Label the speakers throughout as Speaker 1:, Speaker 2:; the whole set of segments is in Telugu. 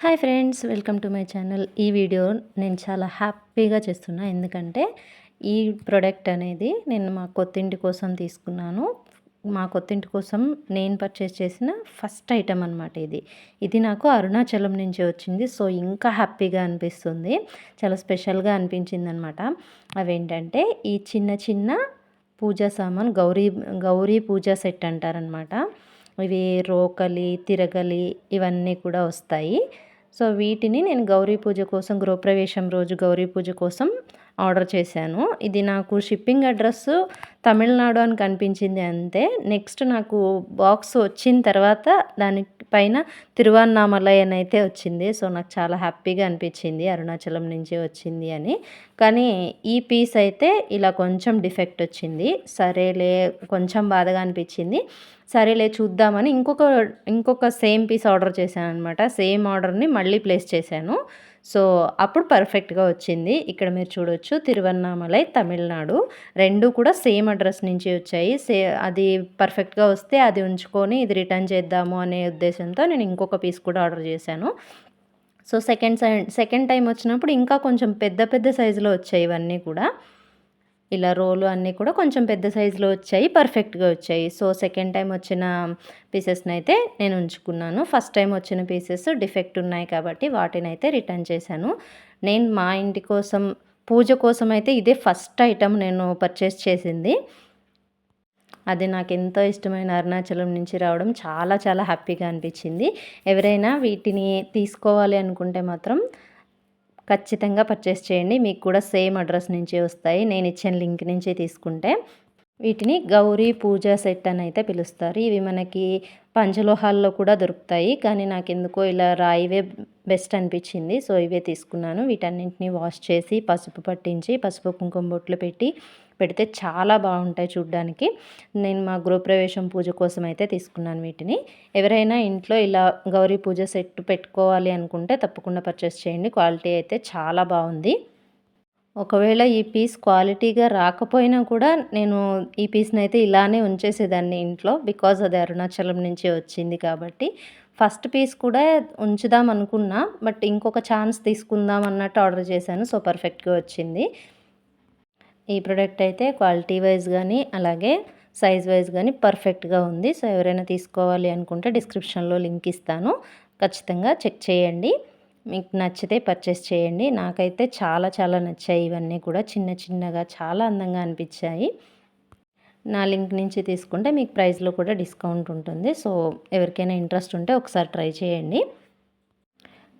Speaker 1: Hi friends, welcome to my channel. ఈ వీడియో నేను చాలా హ్యాపీగా చేస్తున్నా. ఎందుకంటే ఈ ప్రోడక్ట్ అనేది నేను మా కొత్తింటి కోసం తీసుకున్నాను. మా కొత్తింటి కోసం నేను పర్చేస్ చేసిన ఫస్ట్ ఐటమ్ అనమాట ఇది. ఇది నాకు అరుణాచలం నుంచి వచ్చింది. సో ఇంకా హ్యాపీగా అనిపిస్తుంది. చాలా స్పెషల్గా అనిపించింది అనమాట. అవేంటంటే ఈ చిన్న చిన్న పూజా సామాన్, గౌరీ పూజా సెట్ అంటారనమాట. ఇవి రోకలి, తిరగలి ఇవన్నీ కూడా వస్తాయి. సో వీటిని నేను గౌరీ పూజ కోసం, గృహప్రవేశం రోజు గౌరీ పూజ కోసం ఆర్డర్ చేశాను. ఇది నాకు షిప్పింగ్ అడ్రస్ తమిళనాడు అని కనిపించింది అంతే. నెక్స్ట్ నాకు బాక్స్ వచ్చిన తర్వాత దానిపైన తిరువన్నామలై అని అయితే వచ్చింది. సో నాకు చాలా హ్యాపీగా అనిపించింది, అరుణాచలం నుంచి వచ్చింది అని. కానీ ఈ పీస్ అయితే ఇలా కొంచెం డిఫెక్ట్ వచ్చింది. సరేలే, కొంచెం బాధగా అనిపించింది. సరేలే చూద్దామని ఇంకొక సేమ్ పీస్ ఆర్డర్ చేశాను అనమాట. సేమ్ ఆర్డర్ని మళ్ళీ ప్లేస్ చేశాను. సో అప్పుడు పర్ఫెక్ట్గా వచ్చింది. ఇక్కడ మీరు చూడొచ్చు, తిరువన్నామలై, తమిళనాడు. రెండు కూడా సేమ్ అడ్రస్ నుంచి వచ్చాయి. అది పర్ఫెక్ట్గా వస్తే అది ఉంచుకొని ఇది రిటర్న్ చేద్దాము అనే ఉద్దేశంతో నేను ఇంకొక పీస్ కూడా ఆర్డర్ చేశాను. సో సెకండ్ టైం వచ్చినప్పుడు ఇంకా కొంచెం పెద్ద పెద్ద సైజులో వచ్చాయి ఇవన్నీ కూడా. ఇలా రోలు అన్నీ కూడా కొంచెం పెద్ద సైజులో వచ్చాయి, పర్ఫెక్ట్గా వచ్చాయి. సో సెకండ్ టైం వచ్చిన పీసెస్ని అయితే నేను ఉంచుకున్నాను. ఫస్ట్ టైం వచ్చిన పీసెస్ డిఫెక్ట్ ఉన్నాయి కాబట్టి వాటిని అయితే రిటర్న్ చేశాను. నేను మా ఇంటి కోసం, పూజ కోసం అయితే ఇదే ఫస్ట్ ఐటమ్ నేను పర్చేస్ చేసింది. అది నాకు ఎంతో ఇష్టమైన అరుణాచలం నుంచి రావడం చాలా చాలా హ్యాపీగా అనిపించింది. ఎవరైనా వీటిని తీసుకోవాలి అనుకుంటే మాత్రం ఖచ్చితంగా పర్చేస్ చేయండి. మీకు కూడా సేమ్ అడ్రస్ నుంచే వస్తాయి, నేను ఇచ్చిన లింక్ నుంచే తీసుకుంటే. వీటిని గౌరీ పూజా సెట్ అని అయితే పిలుస్తారు. ఇవి మనకి పంచలోహాల్లో కూడా దొరుకుతాయి, కానీ నాకు ఎందుకో ఇలా రాయివే బెస్ట్ అనిపించింది. సో ఇవే తీసుకున్నాను. వీటన్నింటినీ వాష్ చేసి పసుపు పట్టించి పసుపు కుంకుమ బొట్లు పెడితే చాలా బాగుంటాయి చూడ్డానికి. నేను మా గృహప్రవేశం పూజ కోసం అయితే తీసుకున్నాను వీటిని. ఎవరైనా ఇంట్లో ఇలా గౌరీ పూజ సెట్ పెట్టుకోవాలి అనుకుంటే తప్పకుండా పర్చేస్ చేయండి. క్వాలిటీ అయితే చాలా బాగుంది. ఒకవేళ ఈ పీస్ క్వాలిటీగా రాకపోయినా కూడా నేను ఈ పీస్ని అయితే ఇలానే ఉంచేసేదాన్ని ఇంట్లో. బికాజ్ అది అరుణాచలం నుంచి వచ్చింది కాబట్టి. ఫస్ట్ పీస్ కూడా ఉంచుదాం అనుకున్నా, బట్ ఇంకొక ఛాన్స్ తీసుకుందాం అన్నట్టు ఆర్డర్ చేశాను. సో పర్ఫెక్ట్గా వచ్చింది. ఈ ప్రోడక్ట్ అయితే క్వాలిటీ వైజ్ కానీ అలాగే సైజ్ వైజ్ కానీ పర్ఫెక్ట్గా ఉంది. సో ఎవరైనా తీసుకోవాలి అనుకుంటే డిస్క్రిప్షన్లో లింక్ ఇస్తాను, ఖచ్చితంగా చెక్ చేయండి. మీకు నచ్చితే పర్చేస్ చేయండి. నాకైతే చాలా చాలా నచ్చాయి. ఇవన్నీ కూడా చిన్న చిన్నగా చాలా అందంగా అనిపించాయి. నా లింక్ నుంచి తీసుకుంటే మీకు ప్రైస్లో కూడా డిస్కౌంట్ ఉంటుంది. సో ఎవరికైనా ఇంట్రెస్ట్ ఉంటే ఒకసారి ట్రై చేయండి.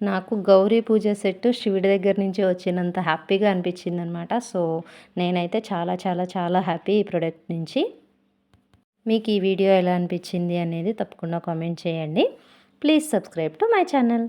Speaker 1: నాకు గౌరీ పూజ సెట్ శివుడి దగ్గర నుంచి వచ్చినంత హ్యాపీగా అనిపించింది అనమాట. సో నేనైతే చాలా చాలా చాలా హ్యాపీ ఈ ప్రోడక్ట్ నుంచి. మీకు ఈ వీడియో ఎలా అనిపించింది అనేది తప్పకుండా కామెంట్ చేయండి. Please subscribe to my channel.